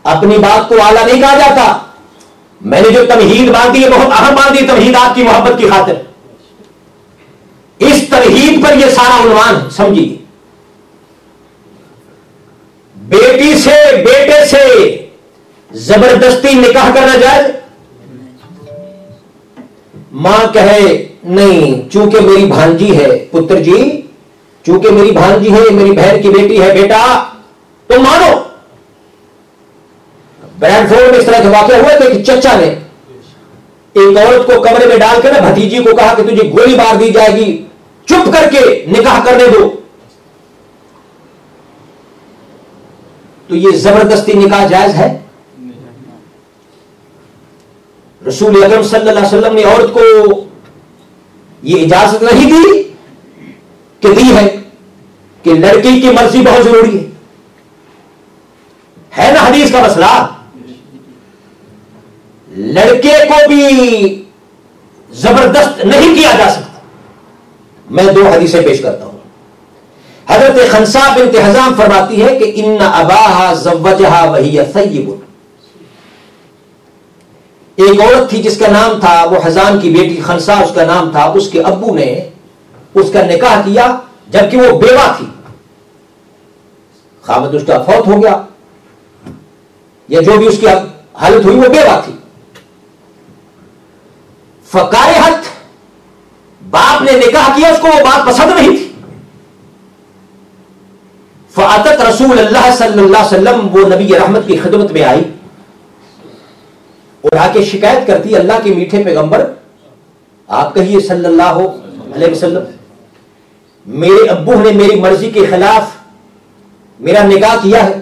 اپنی بات کو اعلیٰ نہیں کہا جاتا. میں نے جو تمہید باندھی ہے بہت اہم باندھی, تمہید آپ کی محبت کی خاطر. اس تمہید پر یہ سارا عنوان سمجھیے. بیٹی سے, بیٹے سے زبردستی نکاح کرنا جائز؟ ماں کہے نہیں چونکہ میری بھانجی ہے, پتر جی چونکہ میری بھانجی ہے, میری بہن کی بیٹی ہے, بیٹا تم مانو. برینڈ فورڈ میں اس طرح کا واقعہ ہوا کہ ایک چچا نے ایک عورت کو کمرے میں ڈال کر بھتیجی کو کہا کہ تجھے گولی مار دی جائے گی، چپ کر کے نکاح کرنے دو، تو یہ زبردستی نکاح جائز ہے؟ رسول اکرم صلی اللہ علیہ وسلم نے عورت کو یہ اجازت نہیں دی کہ دی ہے کہ لڑکی کی مرضی بہت ضروری ہے نا حدیث کا مسئلہ؟ لڑکے کو بھی زبردست نہیں کیا جا سکتا۔ میں 2 حدیثیں پیش کرتا ہوں۔ حضرت خنسا بنت حزام فرماتی ہے کہ ان اباہا زوجہا وہی ثیب، ایک عورت تھی جس کا نام تھا، وہ حزام کی بیٹی خنسا اس کا نام تھا، اس کے ابو نے اس کا نکاح کیا جبکہ وہ بیوہ تھی، خامد اس کا فوت ہو گیا یا جو بھی اس کی حالت ہوئی، وہ بیوہ تھی۔ فکارہت، باپ نے نکاح کیا، اس کو وہ بات پسند نہیں تھی۔ فاتت رسول اللہ صلی اللہ علیہ وسلم، وہ نبی رحمت کی خدمت میں آئی اور آ کے شکایت کرتی، اللہ کے میٹھے پیغمبر آپ کہیے صلی اللہ علیہ وسلم، میرے ابو نے میری مرضی کے خلاف میرا نکاح کیا ہے۔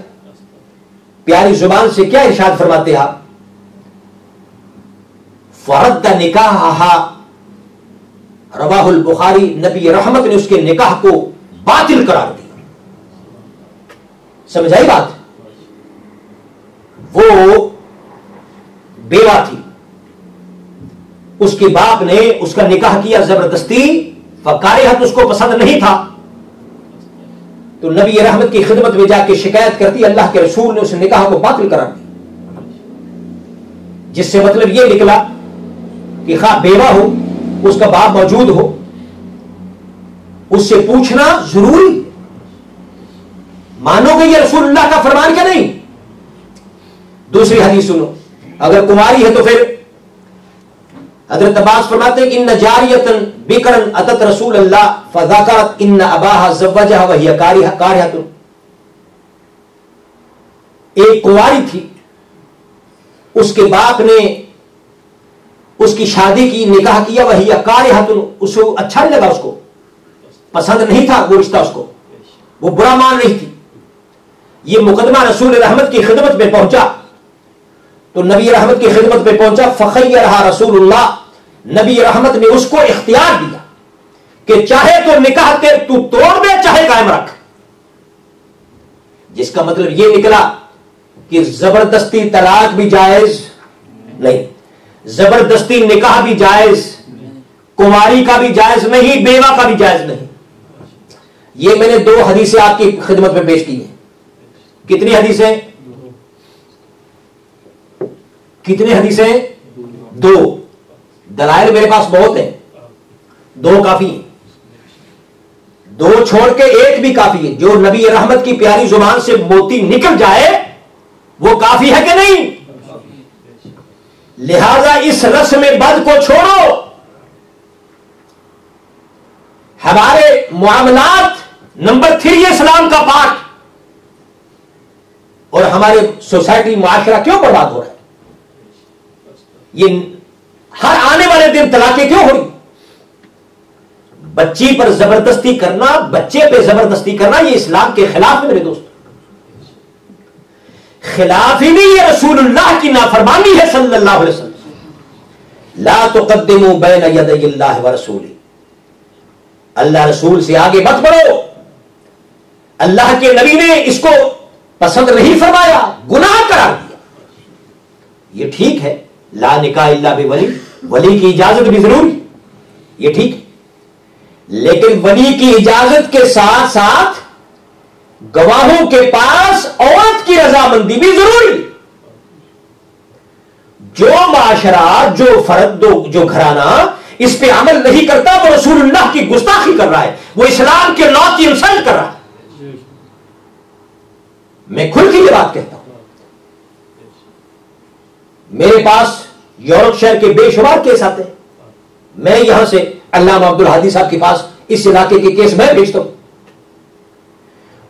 پیاری زبان سے کیا ارشاد فرماتے آپ؟ فرد نکاحہا، رواہ البخاری، نبی رحمت نے اس کے نکاح کو باطل قرار دیا۔ سمجھ آئی بات؟ وہ بیوہ تھی، اس کے باپ نے اس کا نکاح کیا زبردستی، فکارہت، اس کو پسند نہیں تھا، تو نبی رحمت کی خدمت میں جا کے شکایت کرتی، اللہ کے رسول نے اس نکاح کو باطل قرار دیا، جس سے مطلب یہ نکلا کہ خواہ بیوہ ہو، اس کا باپ موجود ہو، اس سے پوچھنا ضروری۔ مانو گے یہ رسول اللہ کا فرمان کیا نہیں؟ دوسری حدیث سنو، اگر کماری ہے تو پھر حضرت عباس فرماتے ہیں کہ ان جاریتن بکرن اتت رسول اللہ فذکرت ان اباہا زوجہا وہی کارہۃ، ایک کنواری تھی، اس کے باپ نے اس کی شادی کی، نکاح کیا، وہی کارہۃ، اس کو اچھا نہیں لگا، اس کو پسند نہیں تھا وہ رشتہ، اس کو وہ برا مان رہی تھی۔ یہ مقدمہ رسول رحمت کی خدمت میں پہنچا تو نبی رحمت کی خدمت میں پہنچا، فخیرہا رسول اللہ، نبی رحمت نے اس کو اختیار دیا کہ چاہے تو نکاح تو توڑ دے، چاہے قائم رکھ، جس کا مطلب یہ نکلا کہ زبردستی طلاق بھی جائز نہیں، زبردستی نکاح بھی جائز، کماری کا بھی جائز نہیں، بیوہ کا بھی جائز نہیں۔ یہ میں نے 2 حدیثیں آپ کی خدمت میں پیش کی ہیں۔ کتنی حدیثیں؟ کتنی حدیثیں؟ 2۔ دلائل میرے پاس بہت ہیں، 2 کافی ہیں، 2 چھوڑ کے 1 بھی کافی ہے۔ جو نبی رحمت کی پیاری زبان سے موتی نکل جائے وہ کافی ہے کہ نہیں؟ لہذا اس رسم بد کو چھوڑو، ہمارے معاملات نمبر 3 اسلام کا پارٹ، اور ہمارے سوسائٹی معاشرہ کیوں برباد ہو رہا ہے؟ یہ ہر آنے والے دن طلاقیں کیوں ہو رہی؟ بچی پر زبردستی کرنا، بچے پہ زبردستی کرنا، یہ اسلام کے خلاف ہے میرے دوست، خلاف ہی نہیں، یہ رسول اللہ کی نافرمانی ہے صلی اللہ علیہ وسلم۔ لا تقدموا بین یدی اللہ ورسولہ، اللہ رسول سے آگے مت بڑھو، اللہ کے نبی نے اس کو پسند نہیں فرمایا، گناہ قرار دیا۔ یہ ٹھیک ہے، لا نکاح الا بولی، ولی کی اجازت بھی ضروری، یہ ٹھیک ہے، لیکن ولی کی اجازت کے ساتھ ساتھ گواہوں کے پاس عورت کی رضامندی بھی ضروری۔ جو معاشرہ، جو فرد، جو گھرانہ اس پہ عمل نہیں کرتا وہ رسول اللہ کی گستاخی کر رہا ہے، وہ اسلام کے لا کی انسلٹ کر رہا ہے۔ میں کھل کے یہ بات کہتا ہوں، میرے پاس یورپ شہر کے بے شمار کیس آتے ہیں، میں یہاں سے علامہ عبدالہادی صاحب کے پاس اس علاقے کے کیس میں بھیجتا ہوں،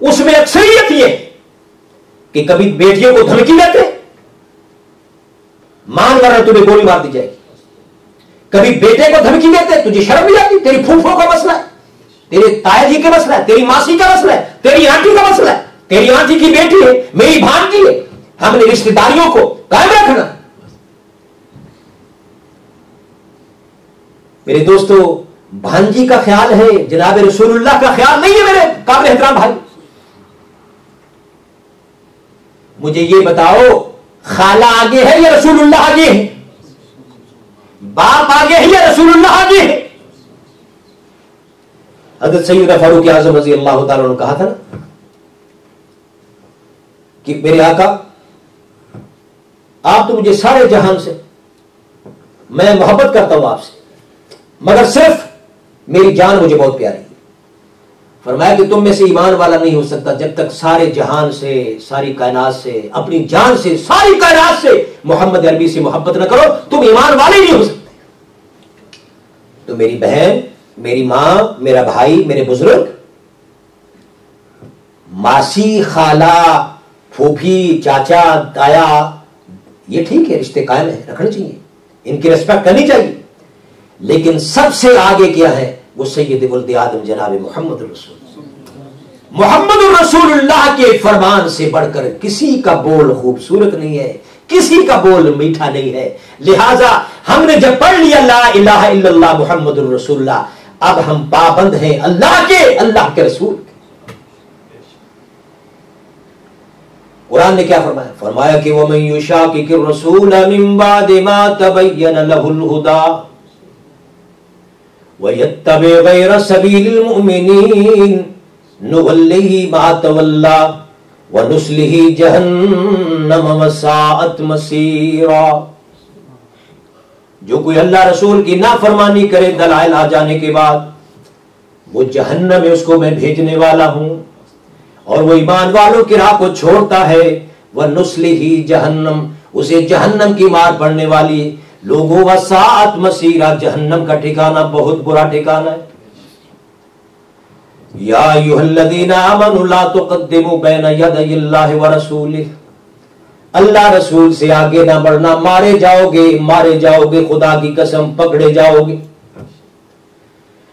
اس میں اکثریت یہ کہ کبھی بیٹیوں کو دھمکی دیتے، مان ورنہ تمہیں گولی مار دی جائے گی، کبھی بیٹے کو دھمکی دیتے، تجھے شرم نہیں آتی؟ تیری پھوپھو کا مسئلہ ہے، تیرے تایا جی کا مسئلہ ہے، تیری ماسی کا مسئلہ ہے، تیری آنٹی کا مسئلہ ہے، تیری آنٹی کی بیٹی ہے، میری بھانجی ہے، ہم نے رشتہ داریوں کو قائم رکھنا۔ میرے دوستو، بھانجی کا خیال ہے، جناب رسول اللہ کا خیال نہیں ہے میرے قابل احترام بھائی۔ مجھے یہ بتاؤ، خالہ آگے ہے یا رسول اللہ آگے ہے؟ باپ آگے ہے یا رسول اللہ آگے ہے؟ حضرت سیدنا فاروق اعظم رضی اللہ تعالیٰ نے کہا تھا نا کہ میرے آقا، آپ تو مجھے سارے جہان سے، میں محبت کرتا ہوں آپ سے، مگر صرف میری جان مجھے بہت پیاری ہے۔ فرمایا کہ تم میں سے ایمان والا نہیں ہو سکتا جب تک سارے جہان سے، ساری کائنات سے، اپنی جان سے، ساری کائنات سے محمد عربی سے محبت نہ کرو، تم ایمان والے نہیں ہو سکتے۔ تو میری بہن، میری ماں، میرا بھائی، میرے بزرگ، ماسی، خالہ، پھوپھی، چاچا، تایا، یہ ٹھیک ہے، رشتے قائم ہیں، رکھنے چاہیے، ان کی ریسپیکٹ کرنی چاہیے، لیکن سب سے آگے کیا ہے؟ وہ سید ولد آدم جناب محمد الرسول، محمد الرسول اللہ کے فرمان سے بڑھ کر کسی کا بول خوبصورت نہیں ہے، کسی کا بول میٹھا نہیں ہے۔ لہذا ہم نے جب پڑھ لیا لا الہ الا اللہ محمد الرسول اللہ، اب ہم پابند ہیں اللہ کے، اللہ کے رسول کے۔ قرآن نے کیا فرمایا؟ فرمایا کہ وَمَن يُشَاقِقِ الرَّسُولَ مِن بَعْدِ مَا تَبَيَّنَ لَهُ الْهُدَىٰ وَيَتَّبِعْ غَيْرَ سَبِيلِ الْمُؤْمِنِينَ نُوَلِّهِ مَا تَوَلَّىٰ وَنُصْلِهِ جَهَنَّمَ وَسَاءَتْ مَصِيرًا۔ جو کوئی اللہ رسول کی نافرمانی کرے دلائل آ جانے کے بعد، وہ جہنم میں اس کو میں بھیجنے والا ہوں، اور وہ ایمان والوں کی راہ کو چھوڑتا ہے، وَنُصْلِهِ جَهَنَّمَ، اسے جہنم کی مار پڑنے والی لوگوں، وَسَاءَتْ مَصِيرًا، جہنم کا ٹھکانہ بہت برا ٹھکانہ ہے۔ یا ایھا الذین آمنوا لا تقدموا بین یدی اللہ ورسولہ، اللہ رسول سے آگے نہ بڑھنا، مارے جاؤ گے، مارے جاؤ گے، خدا کی قسم پکڑے جاؤ گے۔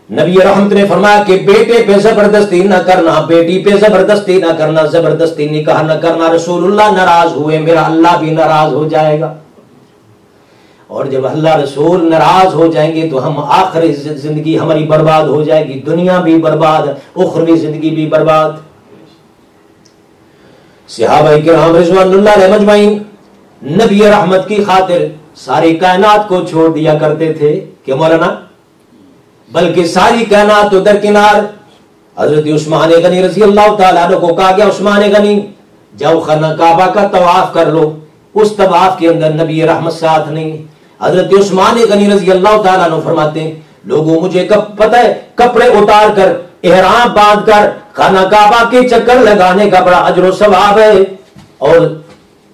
نبی رحمت نے فرمایا کہ بیٹے پہ زبردستی نہ کرنا، بیٹی پہ زبردستی نہ کرنا، زبردستی نکاح نہ کرنا، رسول اللہ ناراض ہوئے، میرا اللہ بھی ناراض ہو جائے گا، اور جب اللہ رسول ناراض ہو جائیں گے تو ہم آخری زندگی ہماری برباد ہو جائے گی، دنیا بھی برباد، اخروی زندگی بھی برباد۔ صحابہ کرام رضوان اللہ علیہم اجمعین نبی رحمت کی خاطر ساری کائنات کو چھوڑ دیا کرتے تھے کہ مولانا، بلکہ ساری کائنات تو درکنار۔ حضرت عثمان غنی رضی اللہ تعالیٰ عنہ کو کہا گیا، عثمان غنی جاؤ خانہ کعبہ کا طواف کر لو، اس طواف کے اندر نبی رحمت ساتھ نہیں۔ حضرت عثمان غنی رضی اللہ تعالیٰ عنہ فرماتے ہیں، لوگوں مجھے کب پتہ ہے، کپڑے اتار کر، احرام باندھ کر خانہ کعبہ کے چکر لگانے کا بڑا اجر و ثواب ہے، اور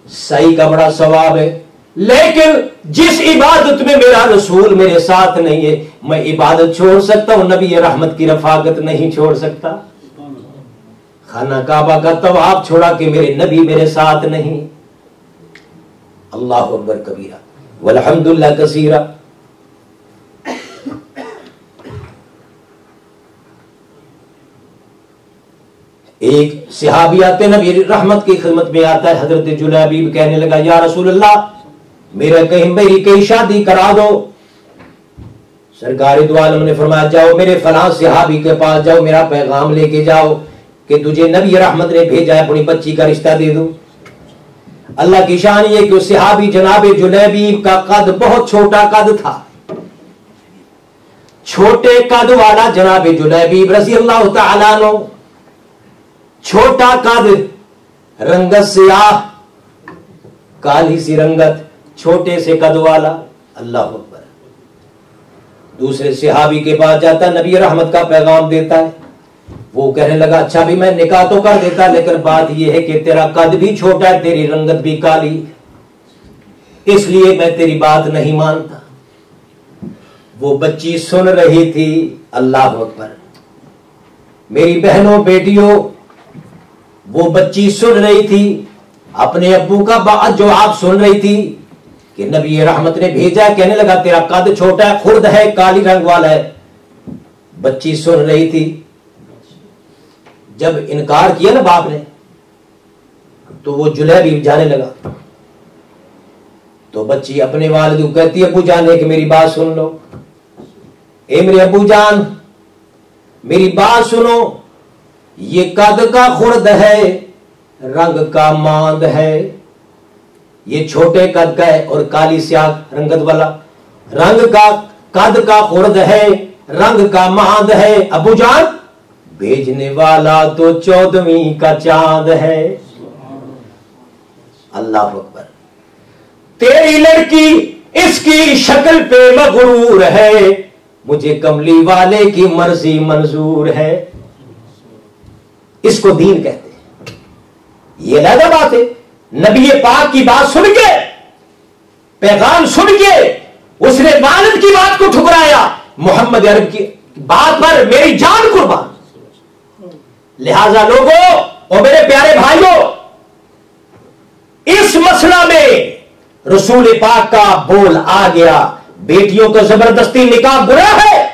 سعی کا بڑا ثواب ہے، لیکن جس عبادت میں میرا رسول میرے ساتھ نہیں ہے، میں عبادت چھوڑ سکتا ہوں، نبی رحمت کی رفاقت نہیں چھوڑ سکتا۔ خانہ کعبہ کا طواف چھوڑا کہ میرے نبی میرے ساتھ نہیں۔ اللہ اکبر کبیرہ والحمدللہ کثیرہ۔ ایک صحابی آتے نبی رحمت کی خدمت میں آتا ہے، حضرت جلیبیب کہنے لگا، یا رسول اللہ میری کئی شادی کرا دو۔ سرکار دو عالم نے فرمایا، جاؤ میرے فلاں صحابی کے پاس جاؤ، میرا پیغام لے کے جاؤ کہ تجھے نبی رحمت نے بھیجا ہے، اپنی بچی کا رشتہ دے دو۔ اللہ کی شان یہ کہ اس صحابی جناب جلیبیب کا قد بہت چھوٹا قد تھا، چھوٹے قد والا جناب جلیبیب رضی اللہ تعالیٰ عنہ، چھوٹا قد، رنگت سیاہ، کالی سی رنگت، چھوٹے سے قد والا۔ اللہ اکبر۔ دوسرے صحابی کے پاس جاتا، نبی رحمت کا پیغام دیتا ہے، وہ کہنے لگا، اچھا بھی میں نکاح تو کر دیتا، لیکن بات یہ ہے کہ تیرا قد بھی چھوٹا ہے، تیری رنگت بھی کالی، اس لیے میں تیری بات نہیں مانتا۔ وہ بچی سن رہی تھی، اللہ اکبر، میری بہنوں بیٹیوں، وہ بچی سن رہی تھی، اپنے ابو کا جواب سن رہی تھی کہ نبی رحمت نے بھیجا ہے. کہنے لگا تیرا قد چھوٹا ہے, خرد ہے, کالی رنگ والا ہے. بچی سن رہی تھی. جب انکار کیا نا باپ نے تو وہ جلے بھی جانے لگا. تو بچی اپنے والد کو کہتی ہے ابو جان کہ میری بات سن لو, اے میرے ابو جان میری بات سنو, یہ قد کا خرد ہے, رنگ کا ماند ہے. یہ چھوٹے قد کا ہے اور کالی سیاہ رنگت والا. رنگ کا قد کا خرد ہے, رنگ کا ماند ہے. ابو جان بھیجنے والا تو 14ویں کا چاند ہے. اللہ اکبر. تیری لڑکی اس کی شکل پہ مغرور ہے, مجھے کملی والے کی مرضی منظور ہے. اس کو دین کہتے ہیں. یہ علیحدہ بات ہے. نبی پاک کی بات سن کے, پیغام سن کے اس نے والد کی بات کو ٹھکرایا, محمد عرب کی بات پر میری جان قربان. لہذا لوگوں اور میرے پیارے بھائیوں, اس مسئلہ میں رسول پاک کا بول آ گیا. بیٹیوں کا زبردستی نکاح گناہ ہے,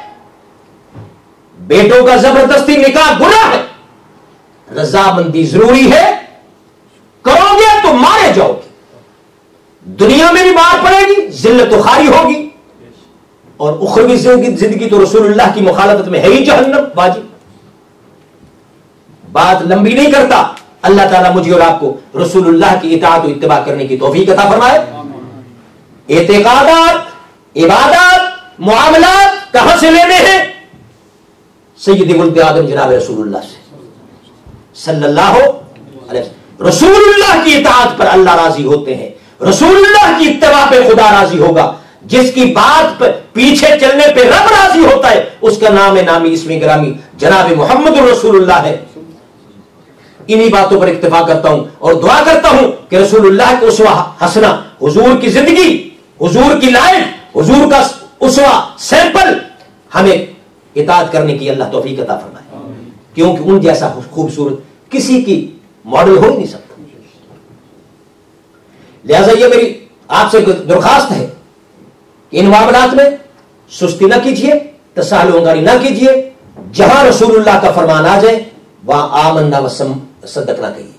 بیٹوں کا زبردستی نکاح گناہ ہے. رضامندی ضروری ہے, کرو گے تو مارے جاؤ گے. دنیا میں بھی مار پڑے گی, ذلت و خواری ہوگی, اور اخروی زندگی تو رسول اللہ کی مخالفت میں ہے ہی جہنم واجب. بات لمبی نہیں کرتا. اللہ تعالیٰ مجھے اور آپ کو رسول اللہ کی اطاعت و اتباع کرنے کی توفیق عطا فرمائے. اعتقادات, عبادات, معاملات کہاں سے لینے ہیں؟ سید ولد آدم جناب رسول اللہ سے صلی اللہ علیہ وسلم. رسول اللہ کی اطاعت پر اللہ راضی ہوتے ہیں, رسول اللہ کی اتباع پہ خدا راضی ہوگا. جس کی بات پر پیچھے چلنے پہ رب راضی ہوتا ہے اس کا نام نامی اسم گرامی جناب محمد رسول اللہ ہے. انہی باتوں پر اکتفا کرتا ہوں اور دعا کرتا ہوں کہ رسول اللہ کا اسوہ حسنہ, حضور کی زندگی, حضور کی لائف, حضور کا اسوہ سیمپل ہمیں اطاعت کرنے کی اللہ توفیق عطا فرمائے. کیونکہ ان جیسا خوبصورت کسی کی ماڈل ہو ہی نہیں سکتا. لہذا یہ میری آپ سے درخواست ہے کہ ان معاملات میں سستی نہ کیجیے, تساہل انگاری نہ کیجیے. جہاں رسول اللہ کا فرمان آ جائے وہاں آمنا و صدق نہ کہیے.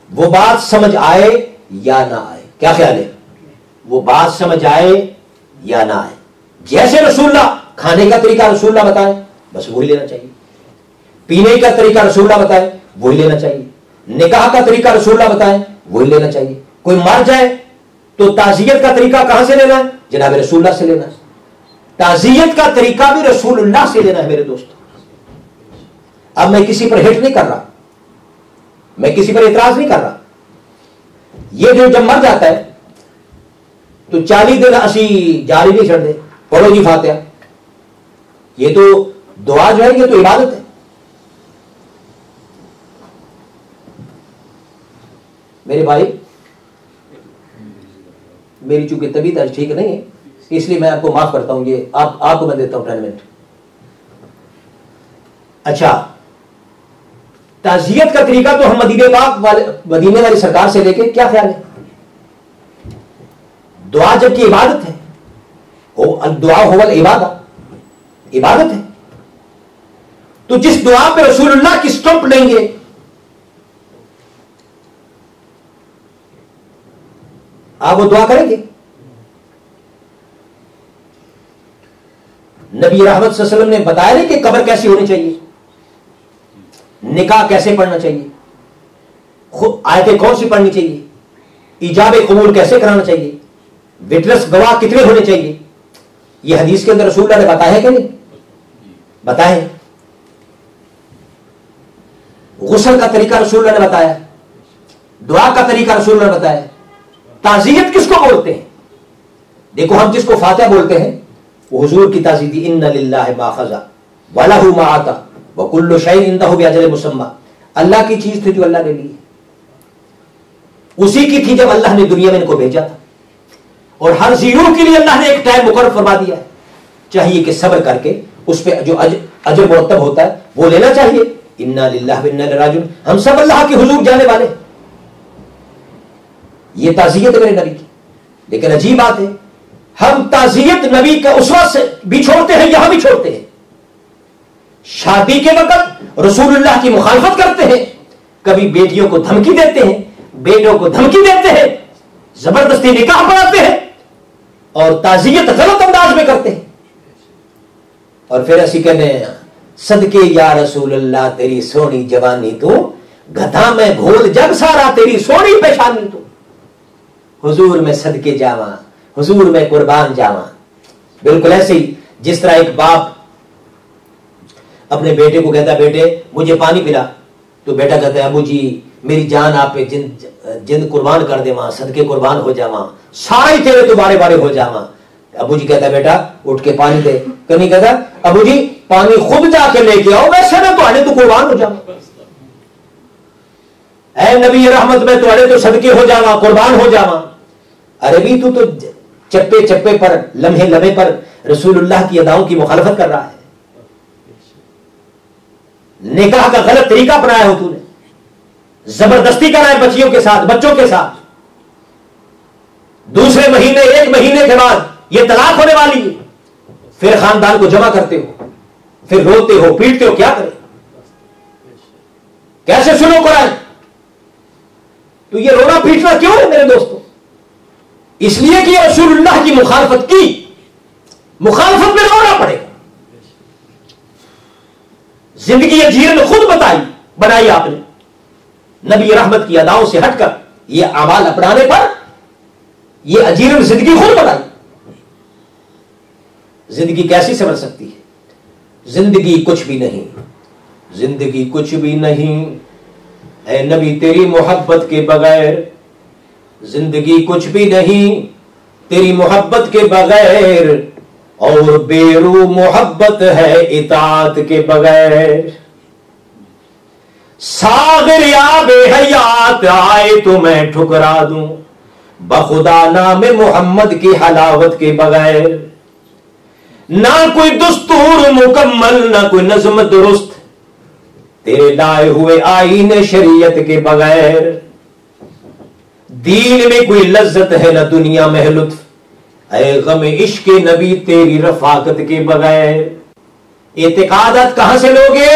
وہ بات سمجھ آئے یا نہ آئے, کیا خیال ہے؟ وہ بات سمجھ آئے یا نہ آئے, جیسے رسول اللہ کھانے کا طریقہ رسول اللہ بتائے بس وہی لینا چاہیے. پینے کا طریقہ رسول اللہ بتائے وہی لینا چاہیے. نکاح کا طریقہ رسول اللہ بتائے وہی لینا چاہیے. کوئی مر جائے تو تعزیت کا طریقہ کہاں سے لینا ہے؟ جناب رسول اللہ سے لینا ہے. تعزیت کا طریقہ بھی رسول اللہ سے لینا ہے میرے دوست. اب میں کسی پر ہٹ نہیں کر رہا, میں کسی پر اعتراض نہیں کر رہا. یہ جو جب مر جاتا ہے تو 40 دن اسی جاری نہیں چھڑ دے, پڑھو جی فاتحہ. یہ تو دعا جو ہے یہ تو عبادت ہے. میرے بھائی میری چونکہ طبیعت آج ٹھیک نہیں ہے اس لیے میں آپ کو معاف کرتا ہوں. یہ آپ کو میں دیتا ہوں 10 منٹ. اچھا, تعزیت کا طریقہ تو ہم مدینے والی سرکار سے لے کے, کیا خیال ہے؟ دعا جب کی عبادت ہے, دعا ہو عبادت ہے, تو جس دعا پہ رسول اللہ کی سٹمپ لیں گے آپ وہ دعا کریں گے. نبی رحمت صلی اللہ علیہ وسلم نے بتایا نہیں کہ قبر کیسی ہونی چاہیے, نکاح کیسے پڑھنا چاہیے, آیتیں کون سی پڑھنی چاہیے, ایجاب قبول کیسے کرانا چاہیے, وٹنس گواہ کتنے ہونے چاہیے. یہ حدیث کے اندر رسول اللہ نے بتایا ہے کہ نہیں بتایا ہے. غسل کا طریقہ رسول اللہ نے بتایا, دعا کا طریقہ رسول اللہ نے بتایا. تعزیت کس کو بولتے ہیں؟ دیکھو ہم جس کو فاتحہ بولتے ہیں وہ حضور کی تعزیت, ان للہ ما خزا ولہ ما آتا وکل شیء عنده باجل مسمى. اللہ کی چیز تھی جو اللہ نے لی, اسی کی تھی جب اللہ نے دنیا میں ان کو بھیجا تھا, اور ہر زیرو کے لیے اللہ نے ایک ٹائم مقرر فرما دیا ہے. چاہیے کہ صبر کر کے اس پہ جو اجر مرتب ہوتا ہے وہ لینا چاہیے. انا للہ و انا الیہ راجعون, ہم سب اللہ کے حضور جانے والے. یہ تعزیت ہے میرے نبی کی. لیکن عجیب بات ہے، ہم تعزیت نبی کا اسوہ سے بھی چھوڑتے ہیں، یہاں بھی چھوڑتے ہیں. شادی کے وقت رسول اللہ کی مخالفت کرتے ہیں، کبھی بیٹیوں کو دھمکی دیتے ہیں، بیٹوں کو دھمکی دیتے ہیں، زبردستی نکاح پڑھاتے ہیں اور تعزیت غلط انداز میں کرتے ہیں. اور پھر اسی کہنے صدقے یا رسول اللہ تیری سونی جوانی تو، گدھا میں بھول جگ سارا تیری سونی پیشانی تو، حضور میں صدقے جاواں، حضور میں قربان جاواں. بالکل ایسے ہی جس طرح ایک باپ اپنے بیٹے کو کہتا ہے بیٹے مجھے پانی پلا، تو بیٹا کہتا ہے ابو جی میری جان آپ پہ جن قربان کر دے وہاں، صدقے قربان ہو جاواں، سارے تیرے تو بارے بارے ہو جاواں. ابو جی کہتا ہے بیٹا اٹھ کے پانی دے، کہ نہیں کہتا ابو جی پانی خود جا کے لے کے آؤ، ویسے میں تو قربان ہو جاواں. اے نبی رحمت میں تو صدقے ہو جاواں، قربان ہو جاواں. ارے بھی تو چپے چپے پر لمحے لمحے پر رسول اللہ کی اداؤں کی مخالفت کر رہا ہے. نکاح کا غلط طریقہ اپنایا ہو تو نے، زبردستی کرا ہے بچیوں کے ساتھ، بچوں کے ساتھ. دوسرے مہینے، ایک مہینے کے بعد یہ طلاق ہونے والی ہے، پھر خاندان کو جمع کرتے ہو، پھر روتے ہو پیٹتے ہو. کیا کریں، کیسے سنو قرآن؟ تو یہ رونا پیٹنا کیوں ہے میرے دوستوں؟ اس لیے کہ یہ رسول اللہ کی مخالفت کی، مخالفت میں رونا پڑے گا. زندگی اجیر نے خود بنائی آپ نے، نبی رحمت کی اداؤں سے ہٹ کر یہ اعمال اپنانے پر یہ اجیر زندگی خود بنائی. زندگی کیسی سنور سکتی ہے؟ زندگی کچھ بھی نہیں، زندگی کچھ بھی نہیں اے نبی تیری محبت کے بغیر، زندگی کچھ بھی نہیں تیری محبت کے بغیر، اور بے روح محبت ہے اطاعت کے بغیر. ساغر یا بے حیات آئے تو میں ٹھکرا دوں، بخدا نام محمد کی حلاوت کے بغیر. نہ کوئی دستور مکمل، نہ کوئی نظم درست تیرے لائے ہوئے آئین شریعت کے بغیر. دین میں کوئی لذت ہے نہ دنیا میں لطف، اے غم عشق نبی تیری رفاقت کے بغیر. اعتقادات کہاں سے لوگے؟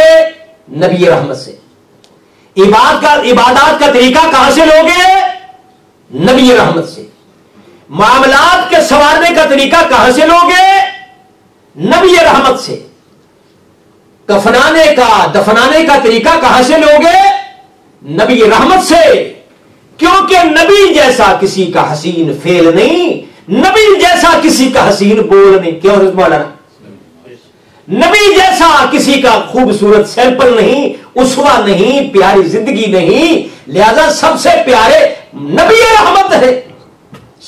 نبی رحمت سے. عبادات کا طریقہ کہاں سے لوگے؟ نبی رحمت سے. معاملات کے سنوارنے کا طریقہ کہاں سے لوگے؟ نبی رحمت سے. کفنانے کا دفنانے کا طریقہ کہاں سے لوگے؟ نبی رحمت سے. کیونکہ نبی جیسا کسی کا حسین فعل نہیں، نبی جیسا کسی کا حسین بول نہیں. کیوں حضرت مولانا؟ نبی جیسا کسی کا خوبصورت سیمپل نہیں، اسوہ نہیں، پیاری زندگی نہیں. لہذا سب سے پیارے نبی رحمت ہے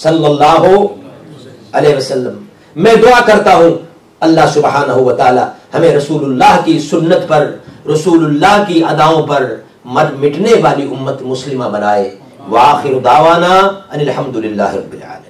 صلی اللہ علیہ وسلم. میں دعا کرتا ہوں اللہ سبحانہ و تعالی ہمیں رسول اللہ کی سنت پر، رسول اللہ کی اداؤں پر مٹنے والی امت مسلمہ بنائے. وآخر دعوانا ان الحمد للہ رب العالمین.